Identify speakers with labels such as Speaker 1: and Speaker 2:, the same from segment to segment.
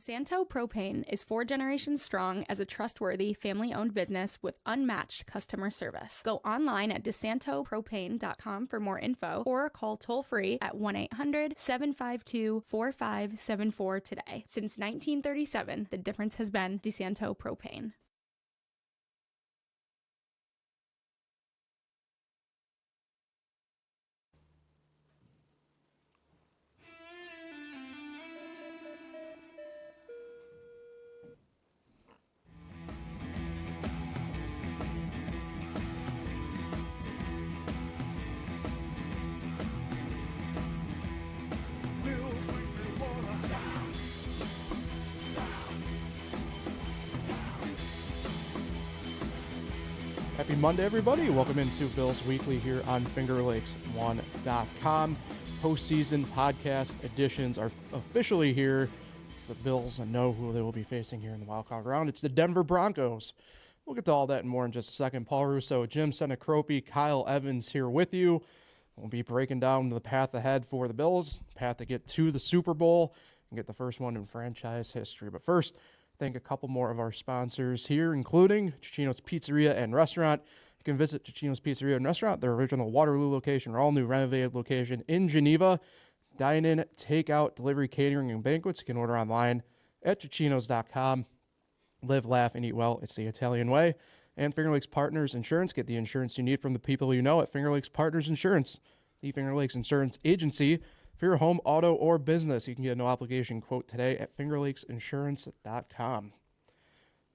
Speaker 1: DeSanto Propane is 4 generations strong as a trustworthy, family-owned business with unmatched customer service. Go online at DeSantoPropane.com for more info or call toll-free at 1-800-752-4574 today. Since 1937, the difference has been DeSanto Propane.
Speaker 2: Happy Monday, everybody. Welcome into Bills Weekly here on FingerLakes1.com. Postseason podcast editions are officially here. It's the Bills know who they will be facing here in the wildcard round. It's the Denver Broncos. We'll get to all that and more in just a second. Paul Russo, Jim Sinicropi, Kyle Evans here with you. We'll be breaking down the path ahead for the Bills, path to get to the Super Bowl and get the first one in franchise history. But first, thank a couple more of our sponsors here, including Cicino's Pizzeria and Restaurant. You can visit Cicino's Pizzeria and Restaurant, their original Waterloo location, or all-new renovated location in Geneva. Dine-in, takeout, delivery, catering, and banquets. You can order online at Cicinos.com. Live, laugh, and eat well. It's the Italian way. And Finger Lakes Partners Insurance. Get the insurance you need from the people you know at Finger Lakes Partners Insurance, the Finger Lakes Insurance Agency. For your home, auto, or business, you can get a no-obligation quote today at fingerlakesinsurance.com.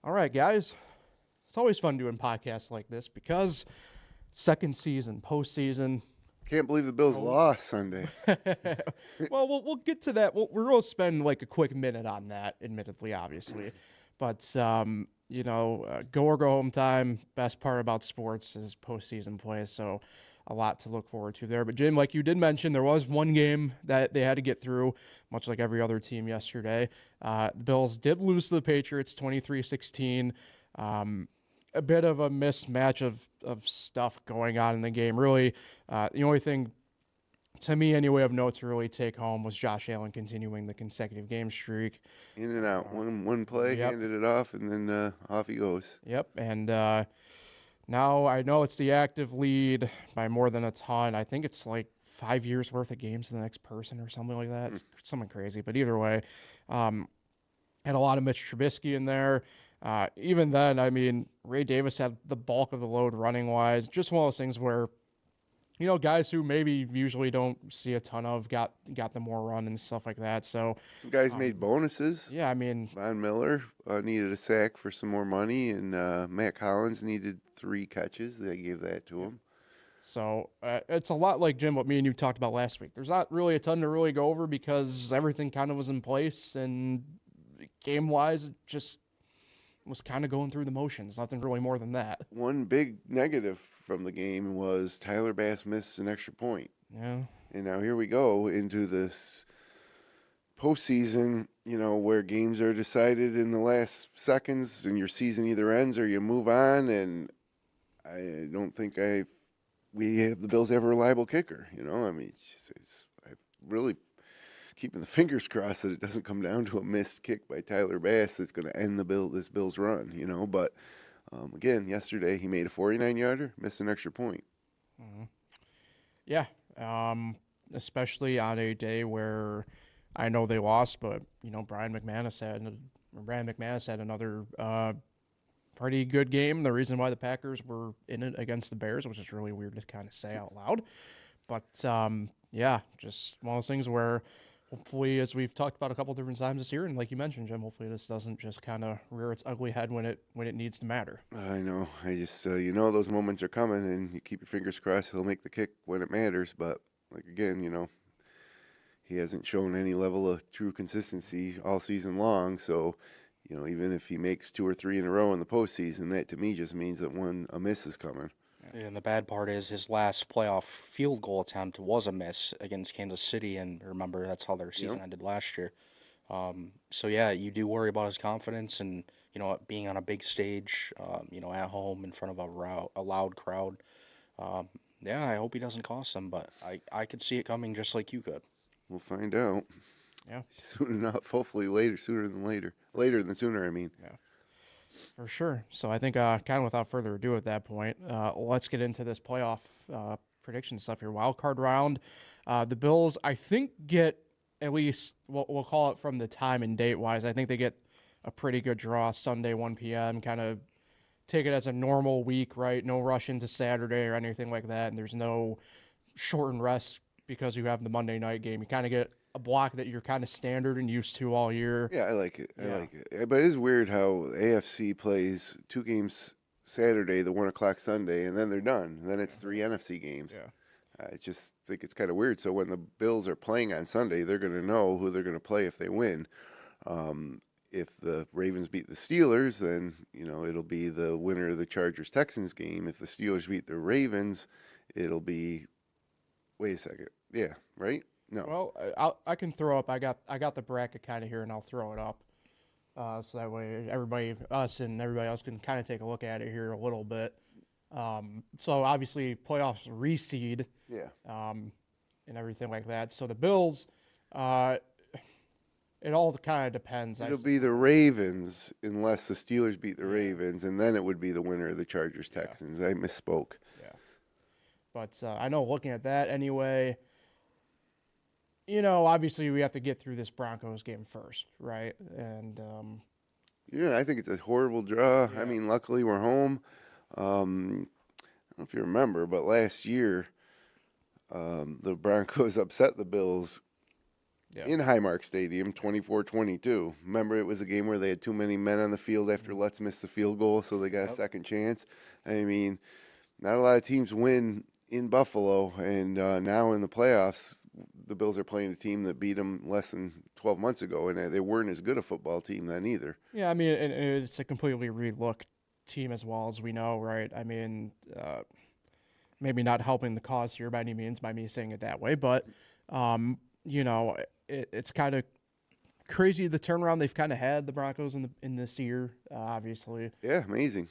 Speaker 2: All right, guys. It's always fun doing podcasts like this because second season, postseason.
Speaker 3: Can't believe the Bills lost Sunday.
Speaker 2: Well, we'll get to that. We're going to spend like a quick minute on that, admittedly, obviously. But, go or go home time. Best part about sports is postseason play, so a lot to look forward to there. But, Jim, like you did mention, there was one game that they had to get through, much like every other team yesterday. The Bills did lose to the Patriots 23-16. A bit of a mismatch of stuff going on in the game. Really, the only thing, to me anyway, of note to really take home was Josh Allen continuing the consecutive game streak.
Speaker 3: In and out. One play,
Speaker 2: Yep.
Speaker 3: handed it off, and then off he goes.
Speaker 2: Yep, and now I know it's the active lead by more than a ton. I think it's like 5 years worth of games to the next person or something like that. It's something crazy. But either way, had a lot of Mitch Trubisky in there. Even then, I mean, Ray Davis had the bulk of the load running-wise. Just one of those things where, guys who maybe usually don't see a ton of got the more run and stuff like that. So
Speaker 3: Some guys made bonuses.
Speaker 2: yeah, I mean,
Speaker 3: Von Miller needed a sack for some more money, and Matt Collins needed 3 catches. They gave that to him.
Speaker 2: so it's a lot like, Jim, what me and you talked about last week. There's not really a ton to really go over because everything kind of was in place, and game-wise, it just was kind of going through the motions. Nothing really more than that.
Speaker 3: One big negative from the game was Tyler Bass missed an extra point.
Speaker 2: Yeah.
Speaker 3: And now here we go into this postseason, where games are decided in the last seconds and your season either ends or you move on. And I don't think we have the Bills have a reliable kicker. I really keeping the fingers crossed that it doesn't come down to a missed kick by Tyler Bass that's going to end this Bills run, But, again, yesterday he made a 49-yarder, missed an extra point.
Speaker 2: Mm-hmm. Yeah, especially on a day where I know they lost, but, Brian McManus had another pretty good game. The reason why the Packers were in it against the Bears, which is really weird to kind of say out loud. But, yeah, just one of those things where hopefully, as we've talked about a couple different times this year, and like you mentioned, Jim, hopefully this doesn't just kind of rear its ugly head when it needs to matter.
Speaker 3: I know. I just, those moments are coming, and you keep your fingers crossed he'll make the kick when it matters. But, again, he hasn't shown any level of true consistency all season long. So, even if he makes 2 or 3 in a row in the postseason, that to me just means that a miss is coming.
Speaker 4: And the bad part is his last playoff field goal attempt was a miss against Kansas City, and remember, that's how their season ended last year. So, yeah, you do worry about his confidence and, being on a big stage, at home in front of a loud crowd. Yeah, I hope he doesn't cost them, but I could see it coming just like you could.
Speaker 3: We'll find out.
Speaker 2: Yeah.
Speaker 3: Soon enough, hopefully sooner than later. Later than sooner, I mean.
Speaker 2: Yeah. For sure. So I think kind of without further ado at that point, let's get into this playoff prediction stuff here. Wild card round. The Bills, I think, get at least, we'll call it from the time and date wise, I think they get a pretty good draw Sunday, 1 p.m., kind of take it as a normal week, right? No rush into Saturday or anything like that. And there's no shortened rest because you have the Monday night game. You kind of get a block that you're kind of standard and used to all year.
Speaker 3: Yeah, I like it. I
Speaker 2: Yeah.
Speaker 3: like it. But it is weird how AFC plays 2 games Saturday, the 1 o'clock Sunday, and then they're done. And then it's 3 NFC games.
Speaker 2: Yeah.
Speaker 3: I just think it's kind of weird. So when the Bills are playing on Sunday, they're going to know who they're going to play if they win. If the Ravens beat the Steelers, then it'll be the winner of the Chargers-Texans game. If the Steelers beat the Ravens, it'll be. Wait a second. Yeah, right? No.
Speaker 2: Well, I can throw up. I got the bracket kind of here, and I'll throw it up, so that way us and everybody else can kind of take a look at it here a little bit. So obviously playoffs reseed,
Speaker 3: Yeah.
Speaker 2: and everything like that. So the Bills, it all kind of depends.
Speaker 3: It'll be the Ravens unless the Steelers beat the Ravens, and then it would be the winner of the Chargers-Texans. I misspoke.
Speaker 2: Yeah. But I know looking at that anyway, obviously we have to get through this Broncos game first, right? And
Speaker 3: Yeah, I think it's a horrible draw.
Speaker 2: Yeah.
Speaker 3: I mean, luckily we're home. I don't know if you remember, but last year the Broncos upset the Bills in Highmark Stadium, 24-22. Remember, it was a game where they had too many men on the field after Lutz missed the field goal, so they got a second chance. I mean, not a lot of teams win in Buffalo, and now in the playoffs, the Bills are playing a team that beat them less than 12 months ago, and they weren't as good a football team then either.
Speaker 2: Yeah, I mean, and it's a completely relooked team as well, as we know, right? I mean, maybe not helping the cause here by any means by me saying it that way, but, it's kind of crazy the turnaround they've kind of had, the Broncos, in this year, obviously.
Speaker 3: Yeah, amazing.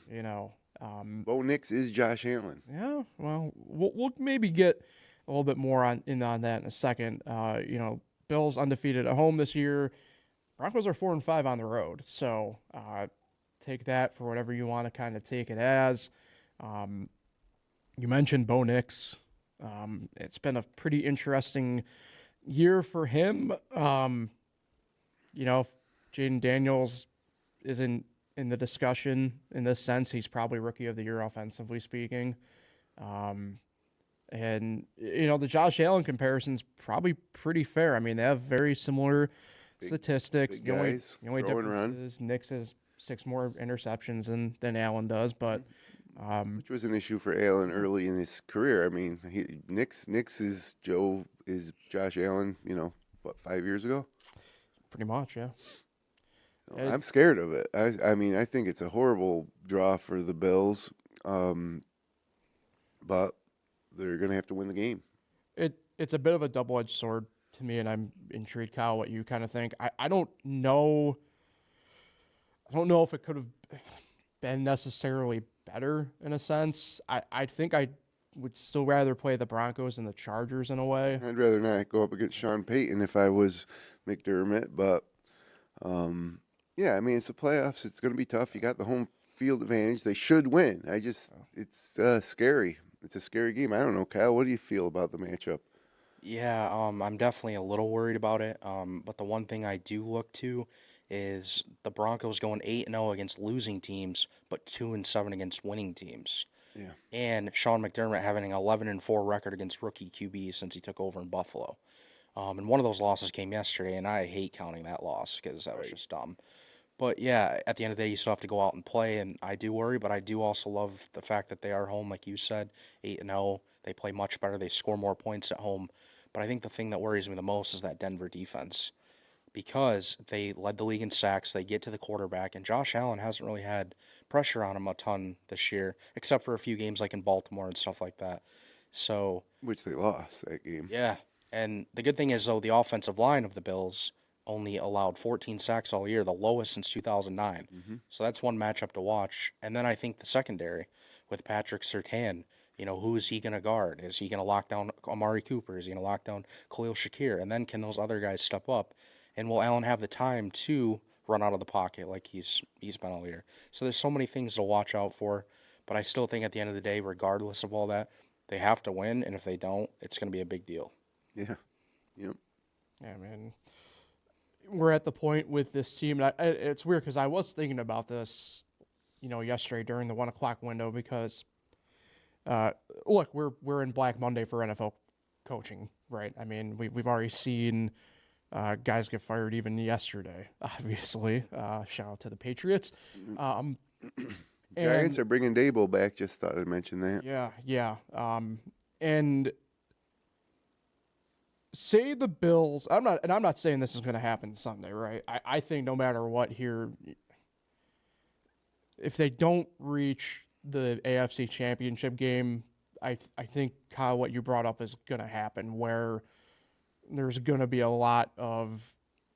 Speaker 3: Bo Nix is Josh Allen.
Speaker 2: Yeah, well, we'll maybe get a little bit more on that in a second. Bills undefeated at home this year. Broncos are 4-5 on the road, so take that for whatever you want to kind of take it as. You mentioned Bo Nix. It's been a pretty interesting year for him. If Jaden Daniels isn't in the discussion in this sense, he's probably Rookie of the Year offensively speaking. And the Josh Allen comparison's probably pretty fair. I mean, they have very similar statistics.
Speaker 3: Big
Speaker 2: The only
Speaker 3: guys,
Speaker 2: difference
Speaker 3: throw and run.
Speaker 2: is Nix has 6 more interceptions than Allen does, but
Speaker 3: Which was an issue for Allen early in his career. I mean, Nix is Josh Allen, 5 years ago?
Speaker 2: pretty much, yeah.
Speaker 3: I'm scared of it. I mean, I think it's a horrible draw for the Bills, but they're going to have to win the game.
Speaker 2: It's a bit of a double-edged sword to me, and I'm intrigued, Kyle, what you kind of think. I don't know. I don't know if it could have been necessarily better in a sense. I think I would still rather play the Broncos than the Chargers in a way.
Speaker 3: I'd rather not go up against Sean Payton if I was McDermott, but yeah, I mean, it's the playoffs. It's going to be tough. You got the home field advantage. They should win. It's scary. It's a scary game. I don't know, Kyle. What do you feel about the matchup?
Speaker 4: Yeah, I'm definitely a little worried about it. But the one thing I do look to is the Broncos going 8-0 against losing teams, but 2-7 against winning teams.
Speaker 3: Yeah.
Speaker 4: And Sean McDermott having an 11-4 record against rookie QBs since he took over in Buffalo. And one of those losses came yesterday, and I hate counting that loss because that was just dumb. But yeah, at the end of the day, you still have to go out and play, and I do worry, but I do also love the fact that they are home, like you said, 8-0. They play much better. They score more points at home. But I think the thing that worries me the most is that Denver defense, because they led the league in sacks. They get to the quarterback, and Josh Allen hasn't really had pressure on him a ton this year, except for a few games like in Baltimore and stuff like that. So,
Speaker 3: Which they lost that game.
Speaker 4: yeah. And the good thing is, though, the offensive line of the Bills only allowed 14 sacks all year, the lowest since 2009. So that's one matchup to watch. And then I think the secondary with Patrick Surtain, who is he going to guard? Is he going to lock down Amari Cooper? Is he going to lock down Khalil Shakir? And then can those other guys step up? And will Allen have the time to run out of the pocket like he's been all year? So there's so many things to watch out for. But I still think at the end of the day, regardless of all that, they have to win. And if they don't, it's going to be a big deal.
Speaker 3: Yeah. Yep.
Speaker 2: Yeah, man. We're at the point with this team. And it's weird because I was thinking about this, yesterday during the 1 o'clock window because, look, we're in Black Monday for NFL coaching, right? I mean, we've already seen guys get fired even yesterday. Obviously, shout out to the Patriots.
Speaker 3: Giants are bringing Dable back. Just thought I'd mention that.
Speaker 2: Yeah. And say the Bills. I'm not saying this is going to happen Sunday, right? I think no matter what here, if they don't reach the AFC Championship game, I think, Kyle, what you brought up is going to happen, where there's going to be a lot of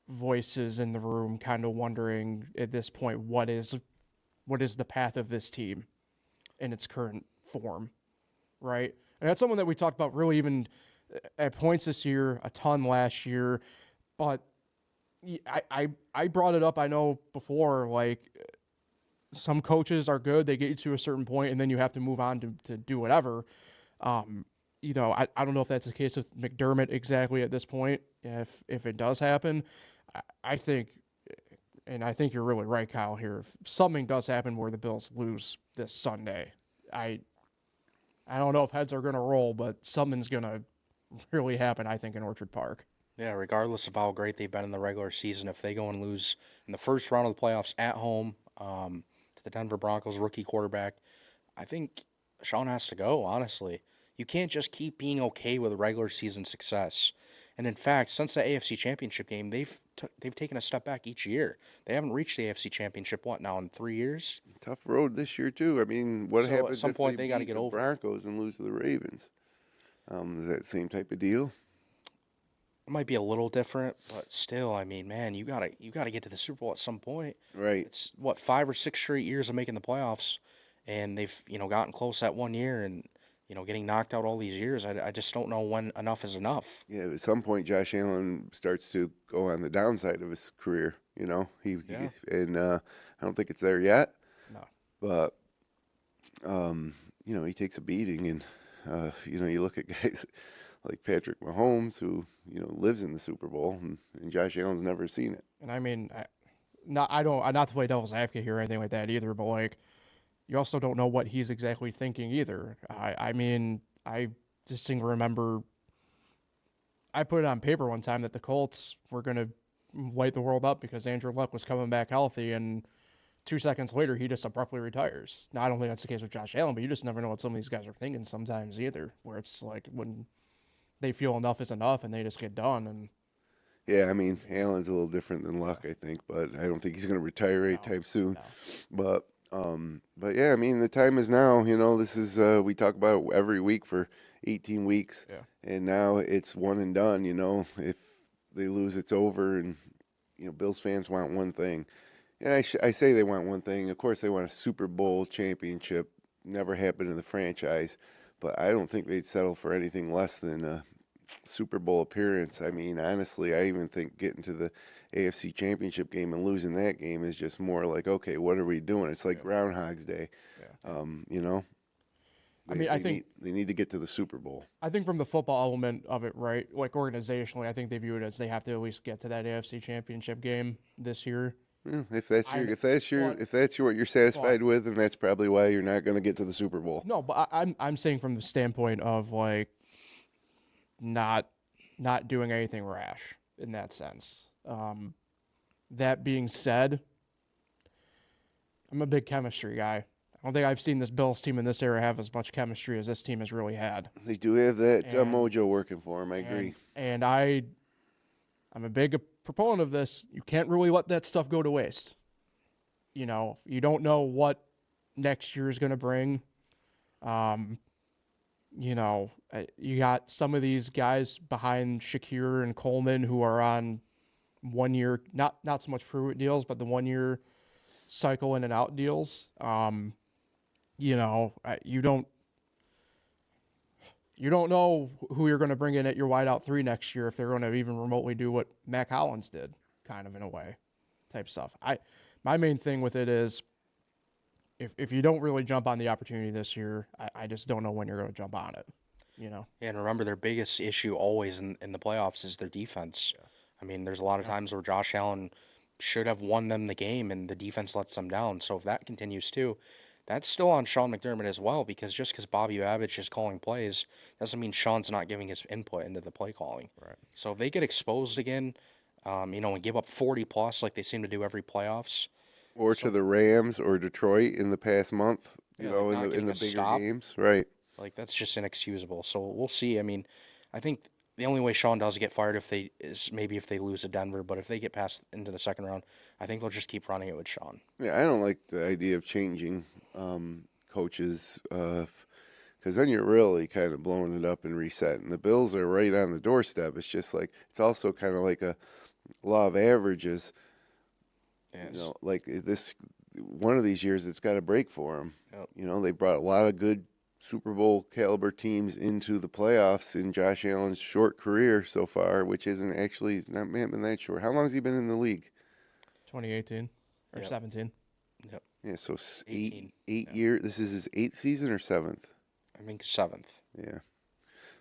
Speaker 2: voices in the room kind of wondering at this point, what is the path of this team in its current form, right? And that's something that we talked about really even at points this year, a ton last year, but I brought it up, I know, before, like, some coaches are good, they get you to a certain point, and then you have to move on to do whatever. I don't know if that's the case with McDermott exactly at this point, if it does happen. I think you're really right, Kyle, here. If something does happen where the Bills lose this Sunday, I don't know if heads are going to roll, but something's going to really happen, I think, in Orchard Park.
Speaker 4: Yeah, regardless of how great they've been in the regular season, if they go and lose in the first round of the playoffs at home to the Denver Broncos rookie quarterback, I think Sean has to go, honestly. You can't just keep being okay with regular season success. And in fact, since the AFC Championship game, they've taken a step back each year. They haven't reached the AFC Championship, in 3 years?
Speaker 3: Tough road this year, too. I mean, what happens
Speaker 4: at some
Speaker 3: if
Speaker 4: point
Speaker 3: they
Speaker 4: got to
Speaker 3: beat
Speaker 4: get
Speaker 3: the
Speaker 4: over
Speaker 3: Broncos and lose to the Ravens? Is that same type of deal?
Speaker 4: It might be a little different, but still, I mean, man, you gotta get to the Super Bowl at some point.
Speaker 3: Right.
Speaker 4: It's 5 or 6 straight years of making the playoffs, and they've gotten close that one year, and getting knocked out all these years. I just don't know when enough is enough.
Speaker 3: Yeah, at some point, Josh Allen starts to go on the downside of his career.
Speaker 4: Yeah.
Speaker 3: I don't think it's there yet.
Speaker 2: No.
Speaker 3: But he takes a beating, and you look at guys like Patrick Mahomes, who lives in the Super Bowl, and Josh Allen's never seen it.
Speaker 2: And I mean, not to play devil's advocate here or anything like that either, but like, you also don't know what he's exactly thinking either. I mean, I distinctly remember I put it on paper one time that the Colts were going to light the world up because Andrew Luck was coming back healthy, and 2 seconds later, he just abruptly retires. Now, I don't think that's the case with Josh Allen, but you just never know what some of these guys are thinking sometimes either, where it's like when they feel enough is enough and they just get done. And
Speaker 3: yeah, I mean, Allen's a little different than Luck, I think, but I don't think he's going to retire anytime soon.
Speaker 2: No.
Speaker 3: But yeah, I mean, the time is now. This is we talk about it every week for 18 weeks, and now it's one and done. If they lose, it's over, and Bills fans want one thing, and I say they want one thing. Of course, they want a Super Bowl championship. Never happened in the franchise, but I don't think they'd settle for anything less than a Super Bowl appearance. I mean, honestly, I even think getting to the AFC Championship game and losing that game is just more like, okay, what are we doing? It's like Groundhog's Day. I think they need to get to the Super Bowl.
Speaker 2: I think from the football element of it, right, like organizationally, I think they view it as they have to at least get to that AFC Championship game this year.
Speaker 3: Yeah, if that's what you're satisfied with, then that's probably why you're not going to get to the Super Bowl.
Speaker 2: No, but I'm saying from the standpoint of like not doing anything rash in that sense. That being said, I'm a big chemistry guy. I don't think I've seen this Bills team in this era have as much chemistry as this team has really had.
Speaker 3: They do have that mojo working for them. I agree.
Speaker 2: And I'm a big proponent of this. You can't really let that stuff go to waste. You don't know what next year is going to bring. You got some of these guys behind Shakir and Coleman who are on 1 year, not so much prove-it deals, but the 1 year cycle in and out deals. You don't know who you're going to bring in at your wideout 3 next year if they're going to even remotely do what Mac Hollins did. kind of in a way, type stuff. My main thing with it is if you don't really jump on the opportunity this year, I just don't know when you're going to jump on it.
Speaker 4: Yeah, and remember their biggest issue always in the playoffs is their defense. Yeah. I mean, there's a lot of times where Josh Allen should have won them the game and the defense lets them down. So if that continues too, that's still on Sean McDermott as well, because just because Bobby Babbitt is calling plays doesn't mean Sean's not giving his input into the play calling.
Speaker 2: Right.
Speaker 4: So if they get exposed again, and give up 40 plus like they seem to do every playoffs,
Speaker 3: or to the Rams or Detroit in the past month, in the bigger games, right?
Speaker 4: Like, that's just inexcusable. So we'll see. I mean, I think the only way Sean does get fired if they lose to Denver, but if they get past into the second round, I think they'll just keep running it with Sean.
Speaker 3: Yeah, I don't like the idea of changing coaches because then you're really kind of blowing it up and resetting. The Bills are right on the doorstep. It's just like it's also kind of like a law of averages.
Speaker 4: Yes.
Speaker 3: Like this, one of these years it's got to break for them.
Speaker 4: Yep.
Speaker 3: They brought a lot of good Super Bowl caliber teams into the playoffs in Josh Allen's short career so far, which isn't actually not been that short. How long has he been in the league?
Speaker 2: 2018 or 17.
Speaker 4: Yep.
Speaker 3: Yeah, so
Speaker 4: 18.
Speaker 3: eight years. This is his 8th season or 7th?
Speaker 4: I think 7th.
Speaker 3: Yeah.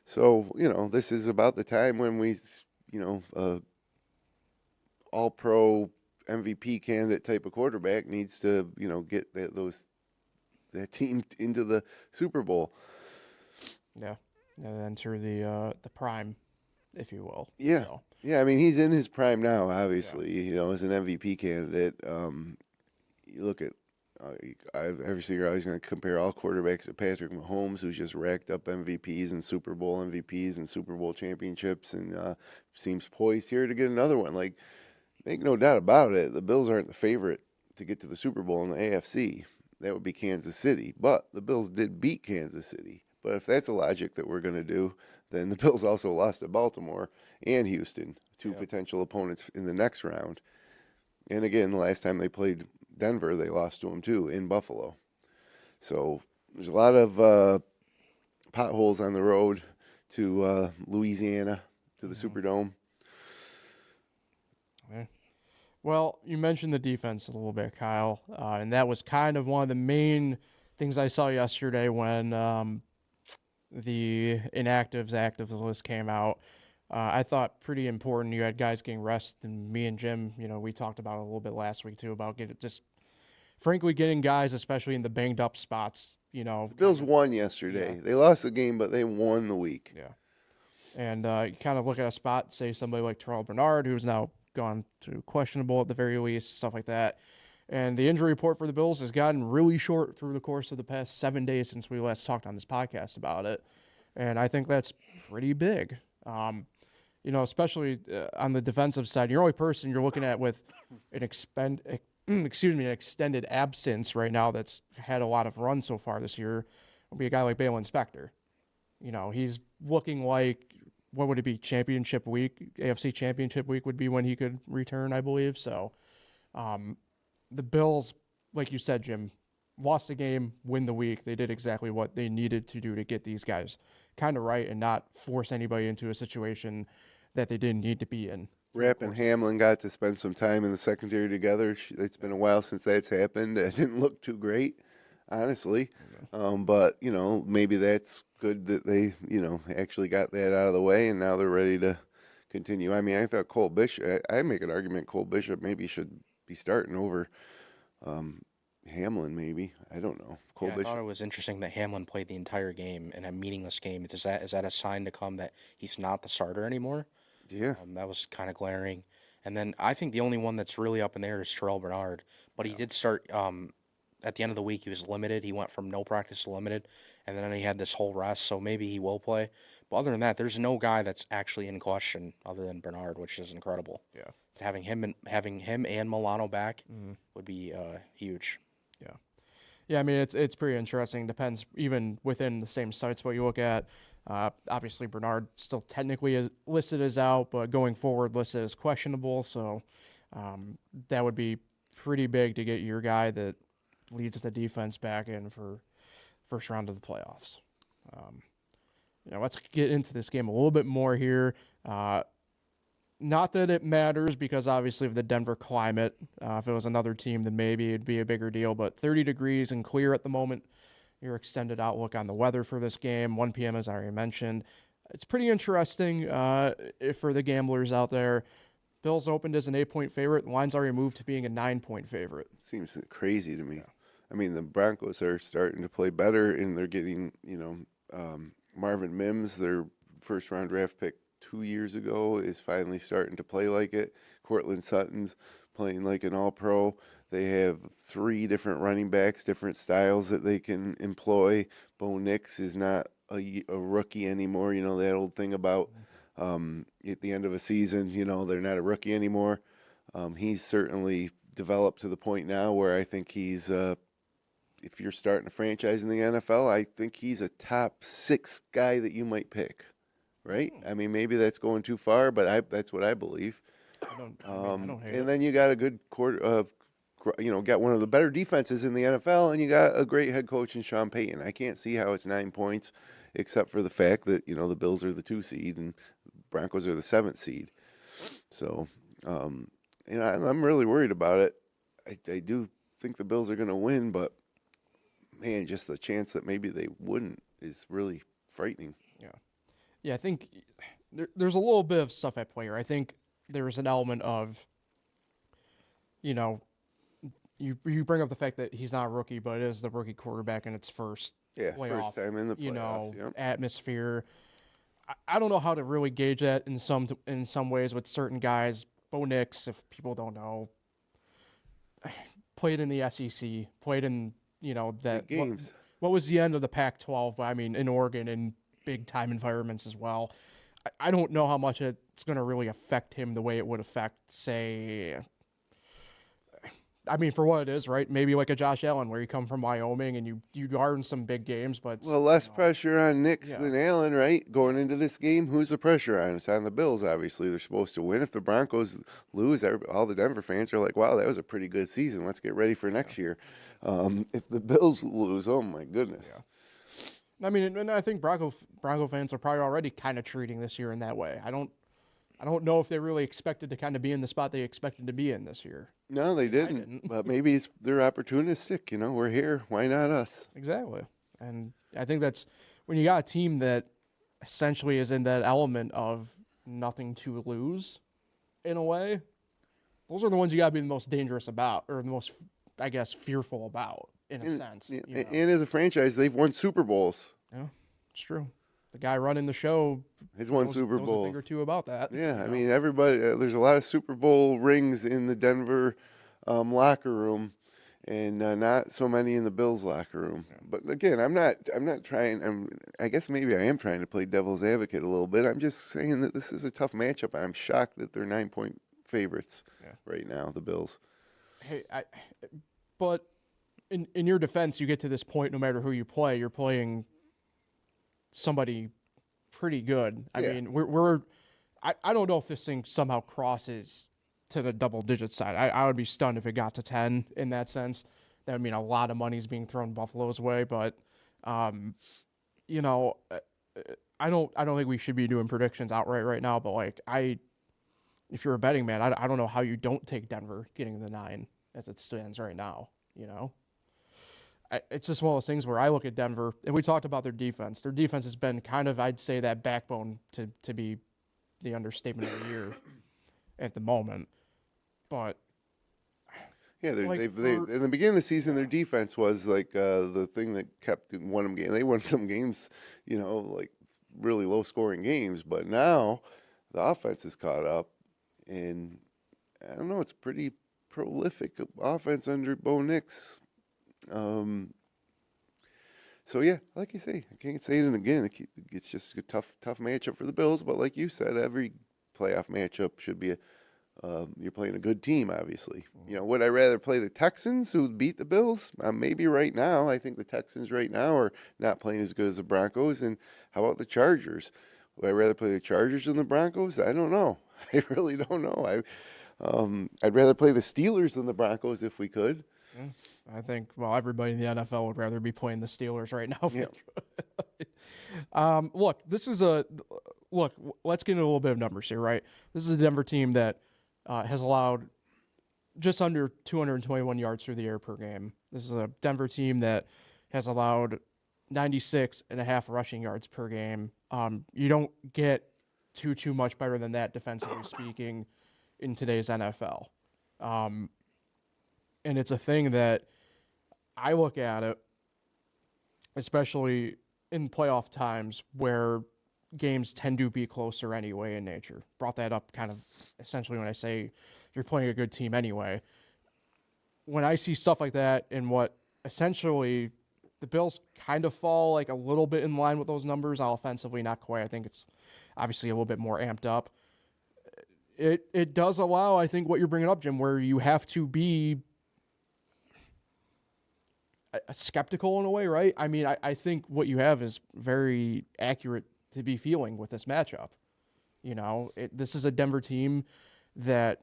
Speaker 3: So, this is about the time when we, all-pro MVP candidate type of quarterback needs to, get that team into the Super Bowl.
Speaker 2: Yeah. And enter the prime, if you will.
Speaker 3: Yeah.
Speaker 2: So.
Speaker 3: Yeah, I mean, he's in his prime now, obviously, as an MVP candidate. You look at, every single year I was going to compare all quarterbacks to Patrick Mahomes, who's just racked up MVPs and Super Bowl MVPs and Super Bowl championships and seems poised here to get another one. Like, make no doubt about it, the Bills aren't the favorite to get to the Super Bowl in the AFC. That would be Kansas City. But the Bills did beat Kansas City. But if that's a logic that we're going to do, then the Bills also lost to Baltimore and Houston, two potential opponents in the next round. And again, the last time they played Denver, they lost to them too in Buffalo. So there's a lot of potholes on the road to Louisiana, to the Superdome.
Speaker 2: Okay. Well, you mentioned the defense a little bit, Kyle, and that was kind of one of the main things I saw yesterday when the inactives active list came out. I thought pretty important. You had guys getting rest, and me and Jim, we talked about it a little bit last week too about frankly getting guys, especially in the banged up spots.
Speaker 3: The Bills won yesterday. Yeah. They lost the game, but they won the week.
Speaker 2: Yeah, and you kind of look at a spot, say somebody like Terrell Bernard, who's now gone to questionable at the very least, stuff like that. And the injury report for the Bills has gotten really short through the course of the past 7 days since we last talked on this podcast about it. And I think that's pretty big. Especially on the defensive side, your only person you're looking at with an extended absence right now that's had a lot of runs so far this year will be a guy like Balin Spector. He's looking like, what would it be, championship week? AFC championship week would be when he could return, I believe. So the Bills, like you said, Jim, lost the game, win the week. They did exactly what they needed to do to get these guys kind of right and not force anybody into a situation that they didn't need to be in.
Speaker 3: Rapp and Hamlin got to spend some time in the secondary together. It's been a while since that's happened. It didn't look too great, honestly. But, maybe that's good that they, actually got that out of the way, and now they're ready to continue. I mean, I thought Cole Bishop, I make an argument Cole Bishop maybe should be starting over Hamlin, maybe. I don't know.
Speaker 4: I thought it was interesting that Hamlin played the entire game in a meaningless game. Is that a sign to come that he's not the starter anymore?
Speaker 3: Yeah.
Speaker 4: That was kind of glaring. And then I think the only one that's really up in there is Terrell Bernard. But he did start at the end of the week. He was limited. He went from no practice to limited. And then he had this whole rest, so maybe he will play. But other than that, there's no guy that's actually in question other than Bernard, which is incredible.
Speaker 2: Yeah.
Speaker 4: Having him and Milano back would be huge.
Speaker 2: Yeah. Yeah, I mean, it's pretty interesting. Depends even within the same sites what you look at. Obviously, Bernard still technically is listed as out, but going forward listed as questionable. So that would be pretty big to get your guy that leads the defense back in for first round of the playoffs. Let's get into this game a little bit more here. Not that it matters because obviously of the Denver climate. If it was another team, then maybe it'd be a bigger deal. But 30 degrees and clear at the moment. Your extended outlook on the weather for this game, 1 p.m. as I already mentioned. It's pretty interesting for the gamblers out there. Bills opened as an 8-point favorite. The line's already moved to being a 9-point favorite.
Speaker 3: Seems crazy to me.
Speaker 2: Yeah.
Speaker 3: I mean, the Broncos are starting to play better, and they're getting, Marvin Mims, their first-round draft pick 2 years ago, is finally starting to play like it. Cortland Sutton's playing like an all-pro. They have 3 different running backs, different styles that they can employ. Bo Nix is not a rookie anymore. You know, that old thing about at the end of a season, they're not a rookie anymore. He's certainly developed to the point now where I think he's if you're starting a franchise in the NFL, I think he's a top 6 guy that you might pick, right? I mean, maybe that's going too far, but that's what I believe.
Speaker 2: I don't hate it.
Speaker 3: And then you got a good got one of the better defenses in the NFL, and you got a great head coach in Sean Payton. I can't see how it's 9 points, except for the fact that the Bills are the 2 seed and Broncos are the 7th seed. So, I'm really worried about it. I do think the Bills are going to win, but man, just the chance that maybe they wouldn't is really frightening.
Speaker 2: Yeah, I think there's a little bit of stuff at play here. I think there's an element of, you bring up the fact that he's not a rookie, but it is the rookie quarterback in its first playoff,
Speaker 3: first time in the playoffs. Yep.
Speaker 2: Atmosphere. I don't know how to really gauge that in some ways with certain guys. Bo Nix, if people don't know, played in the SEC, played in that
Speaker 3: games.
Speaker 2: What was the end of the Pac-12? But I mean, in Oregon, in big-time environments as well. I don't know how much it's going to really affect him the way it would affect, say, for what it is, right? Maybe like a Josh Allen, where you come from Wyoming and you are in some big games, but
Speaker 3: less pressure on Nix than Allen, right? Going into this game, who's the pressure on? It's on the Bills. Obviously, they're supposed to win. If the Broncos lose, all the Denver fans are like, "Wow, that was a pretty good season. Let's get ready for next year." If the Bills lose, oh my goodness.
Speaker 2: Yeah. And I think Bronco fans are probably already kind of treating this year in that way. I don't know if they really expected to kind of be in the spot they expected to be in this year.
Speaker 3: No, they didn't. But maybe they're opportunistic. We're here. Why not us?
Speaker 2: Exactly. And I think that's when you got a team that essentially is in that element of nothing to lose, in a way. Those are the ones you got to be the most dangerous about, or the most, I guess, fearful about, in a sense.
Speaker 3: And as a franchise, they've won Super Bowls.
Speaker 2: Yeah, it's true. The guy running the show
Speaker 3: has won Super Bowls.
Speaker 2: A thing or two about that.
Speaker 3: Yeah, everybody. There's a lot of Super Bowl rings in the Denver locker room, and not so many in the Bills locker room. Yeah. But again, I'm not trying. I guess maybe I am trying to play devil's advocate a little bit. I'm just saying that this is a tough matchup. I'm shocked that they're 9-point favorites right now, the Bills.
Speaker 2: Hey, but in your defense, you get to this point, no matter who you play, you're playing somebody pretty good. I mean, I don't know if this thing somehow crosses to the double digit side. I would be stunned if it got to 10 in that sense. That would mean a lot of money's being thrown Buffalo's way, but I don't think we should be doing predictions outright right now, but if you're a betting man, I don't know how you don't take Denver getting the 9 as it stands right now, It's just one of those things where I look at Denver, and we talked about their defense. Their defense has been kind of, I'd say, that backbone to be the understatement of the year at the moment. But
Speaker 3: yeah, in the beginning of the season, their defense was like the thing that kept won them games. They won some games, really low scoring games. But now the offense is caught up, and I don't know, it's pretty prolific offense under Bo Nix. So yeah, like you say, I can't say it again. It's just a tough matchup for the Bills. But like you said, every playoff matchup should be you're playing a good team, obviously. Would I rather play the Texans who beat the Bills? Maybe right now. I think the Texans right now are not playing as good as the Broncos. And how about the Chargers? Would I rather play the Chargers than the Broncos? I don't know. I really don't know. I'd rather play the Steelers than the Broncos if we could.
Speaker 2: Yeah. I think, everybody in the NFL would rather be playing the Steelers right now.
Speaker 3: Yeah.
Speaker 2: Look, this is look, let's get into a little bit of numbers here, right? This is a Denver team that has allowed just under 221 yards through the air per game. This is a Denver team that has allowed 96.5 rushing yards per game. You don't get too much better than that, defensively speaking, in today's NFL. And it's a thing that I look at it, especially in playoff times where games tend to be closer anyway in nature. Brought that up kind of essentially when I say you're playing a good team anyway. When I see stuff like that and what essentially the Bills kind of fall like a little bit in line with those numbers, offensively not quite. I think it's obviously a little bit more amped up. It does allow, I think, what you're bringing up, Jim, where you have to be skeptical in a way, right? I mean, I think what you have is very accurate to be feeling with this matchup. You know, this is a Denver team that,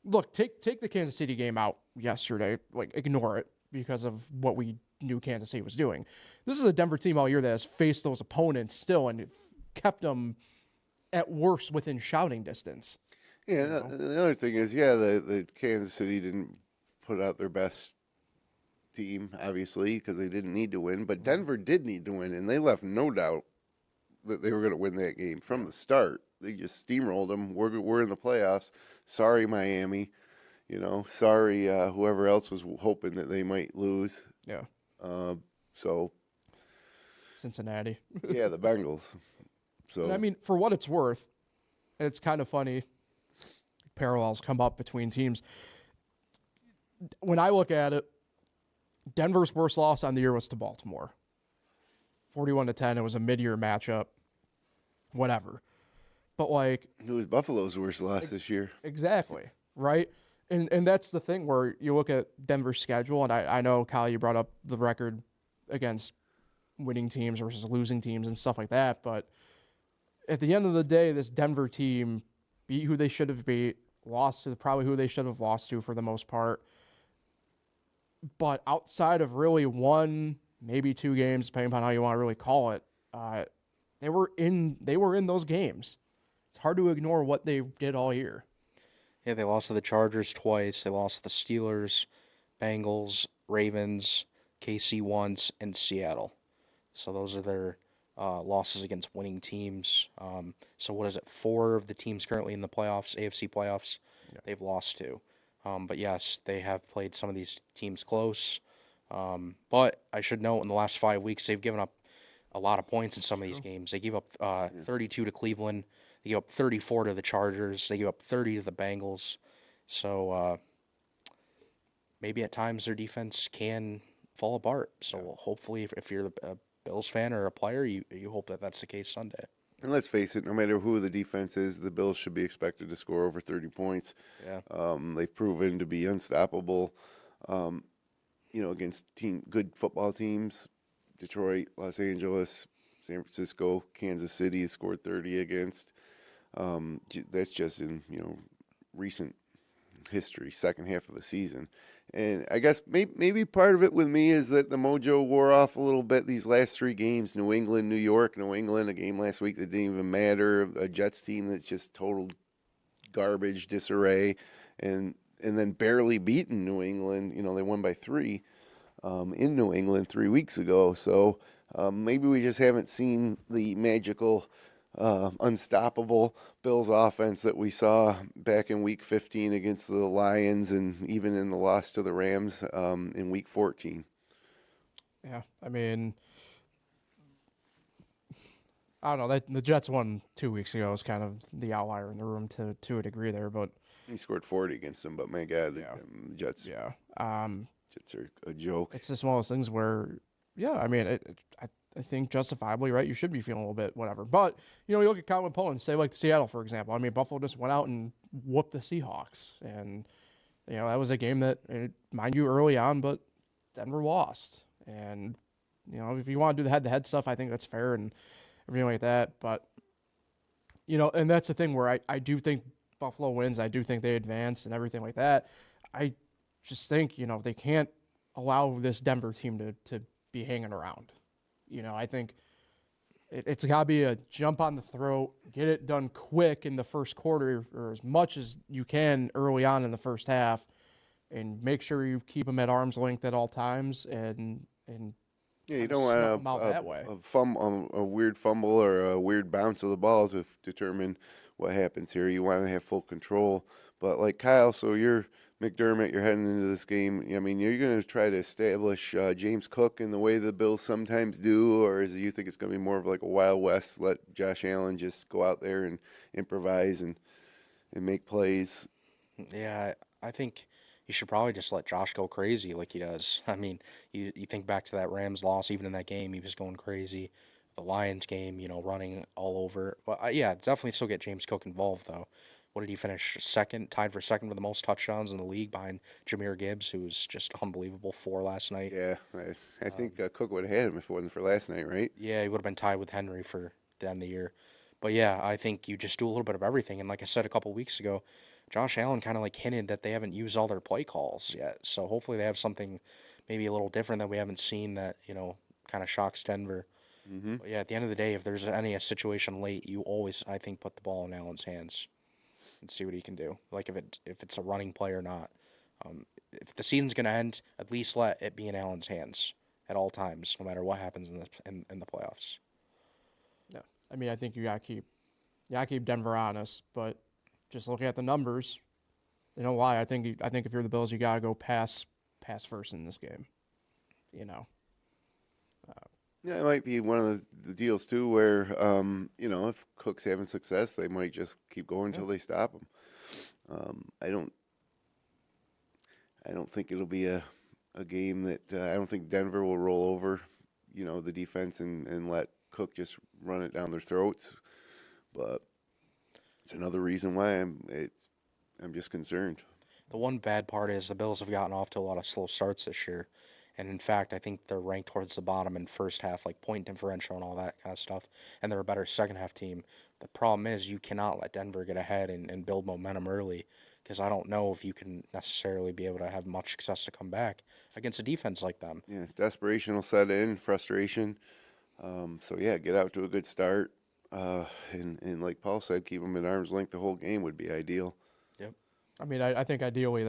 Speaker 2: look, take the Kansas City game out yesterday, like ignore it because of what we knew Kansas City was doing. This is a Denver team all year that has faced those opponents still and kept them at worst within shouting distance.
Speaker 3: Yeah,
Speaker 2: you know?
Speaker 3: the other thing is, the Kansas City didn't put out their best team, obviously, because they didn't need to win. But Denver did need to win, and they left no doubt that they were going to win that game from the start. They just steamrolled them. We're in the playoffs. Sorry, Miami. You know, sorry, whoever else was hoping that they might lose.
Speaker 2: Yeah.
Speaker 3: So
Speaker 2: Cincinnati.
Speaker 3: yeah, the Bengals. So
Speaker 2: And I mean, for what it's worth, it's kind of funny. Parallels come up between teams. When I look at it, Denver's worst loss on the year was to Baltimore. 41-10. It was a mid-year matchup. Whatever. But like,
Speaker 3: it was Buffalo's worst loss this year.
Speaker 2: exactly, right? And that's the thing where you look at Denver's schedule, and I know, Kyle, you brought up the record against winning teams versus losing teams and stuff like that, but at the end of the day, this Denver team beat who they should have beat, lost to probably who they should have lost to for the most part. But outside of really one, maybe two games, depending upon how you want to really call it, they were in those games. It's hard to ignore what they did all year.
Speaker 4: Yeah, they lost to the Chargers twice. They lost to the Steelers, Bengals, Ravens, KC once, and Seattle. So those are their losses against winning teams. So what is it? 4 of the teams currently in the playoffs, AFC playoffs, they've lost to. But yes, they have played some of these teams close. But I should note in the last 5 weeks, they've given up a lot of points in some of these games. They gave up 32 to Cleveland. They gave up 34 to the Chargers. They gave up 30 to the Bengals. So maybe at times their defense can fall apart. So hopefully if you're a Bills fan or a player, you hope that that's the case Sunday.
Speaker 3: And let's face it, no matter who the defense is, the Bills should be expected to score over 30 points.
Speaker 4: Yeah.
Speaker 3: They've proven to be unstoppable, against good football teams. Detroit, Los Angeles, San Francisco, Kansas City has scored 30 against. That's just in, recent history, second half of the season. And I guess maybe part of it with me is that the mojo wore off a little bit these last 3 games. New England, New York, New England, a game last week that didn't even matter. A Jets team that's just total garbage, disarray, and then barely beaten New England. They won by 3 in New England 3 weeks ago. So maybe we just haven't seen the magical unstoppable Bills offense that we saw back in Week 15 against the Lions and even in the loss to the Rams in Week 14.
Speaker 2: Yeah, I mean, I don't know. The Jets won 2 weeks ago is kind of the outlier in the room to a degree there, but
Speaker 3: he scored 40 against them. But my God, the Jets.
Speaker 2: Yeah,
Speaker 3: Jets are a joke.
Speaker 2: It's just one of those things where, I mean, I think justifiably, right, you should be feeling a little bit whatever. But, you look at common opponents, say like Seattle, for example. I mean, Buffalo just went out and whooped the Seahawks. And, that was a game that, mind you, early on, but Denver lost. And, if you want to do the head-to-head stuff, I think that's fair and everything like that. But, and that's the thing where I do think Buffalo wins. I do think they advance and everything like that. I just think, they can't allow this Denver team to be hanging around. I think it's got to be a jump on the throat, get it done quick in the first quarter or as much as you can early on in the first half, and make sure you keep them at arm's length at all times and
Speaker 3: Yeah, you
Speaker 2: kinda
Speaker 3: don't
Speaker 2: snuff 'em
Speaker 3: want
Speaker 2: out that way.
Speaker 3: a weird fumble or a weird bounce of the ball to determine what happens here. You want to have full control. But like Kyle, so you're McDermott, you're heading into this game. I mean, you're going to try to establish James Cook in the way the Bills sometimes do, or is it you think it's going to be more of like a Wild West, let Josh Allen just go out there and improvise and make plays?
Speaker 4: Yeah, I think you should probably just let Josh go crazy like he does. I mean, you think back to that Rams loss, even in that game, he was going crazy. The Lions game, running all over. But yeah, definitely still get James Cook involved, though. What did he finish? Second, tied for second with the most touchdowns in the league behind Jahmyr Gibbs, who was just unbelievable 4 last night.
Speaker 3: Yeah, I think Cook would have had him if it wasn't for last night, right?
Speaker 4: Yeah, he would have been tied with Henry for the end of the year. But yeah, I think you just do a little bit of everything. And like I said a couple weeks ago, Josh Allen kind of like hinted that they haven't used all their play calls yet. So hopefully they have something maybe a little different that we haven't seen that, kind of shocks Denver. But yeah, at the end of the day, if there's a situation late, you always, I think, put the ball in Allen's hands and see what he can do. Like if it's a running play or not. If the season's going to end, at least let it be in Allen's hands at all times, no matter what happens in the playoffs.
Speaker 2: Yeah, I mean, I think you got to keep Denver honest, but just looking at the numbers, you know why? I think if you're the Bills, you got to go pass first in this game.
Speaker 3: Yeah, it might be one of the deals too, where if Cook's having success, they might just keep going until they stop him. I don't think it'll be a game that I don't think Denver will roll over, the defense and let Cook just run it down their throats. But it's another reason why I'm just concerned.
Speaker 4: The one bad part is the Bills have gotten off to a lot of slow starts this year. And in fact, I think they're ranked towards the bottom in first half, like point differential and all that kind of stuff. And they're a better second half team. The problem is you cannot let Denver get ahead and build momentum early, because I don't know if you can necessarily be able to have much success to come back against a defense like them.
Speaker 3: Yeah, desperation will set in, frustration. So yeah, get out to a good start. And like Paul said, keep them at arm's length the whole game would be ideal.
Speaker 4: Yep.
Speaker 2: I mean, I think ideally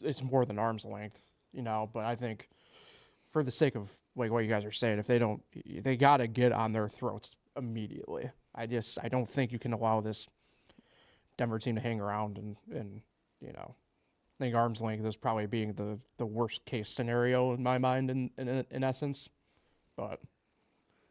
Speaker 2: it's more than arm's length, but I think for the sake of like what you guys are saying, if they got to get on their throats immediately. I don't think you can allow this Denver team to hang around and I think arm's length is probably being the worst case scenario in my mind in essence, but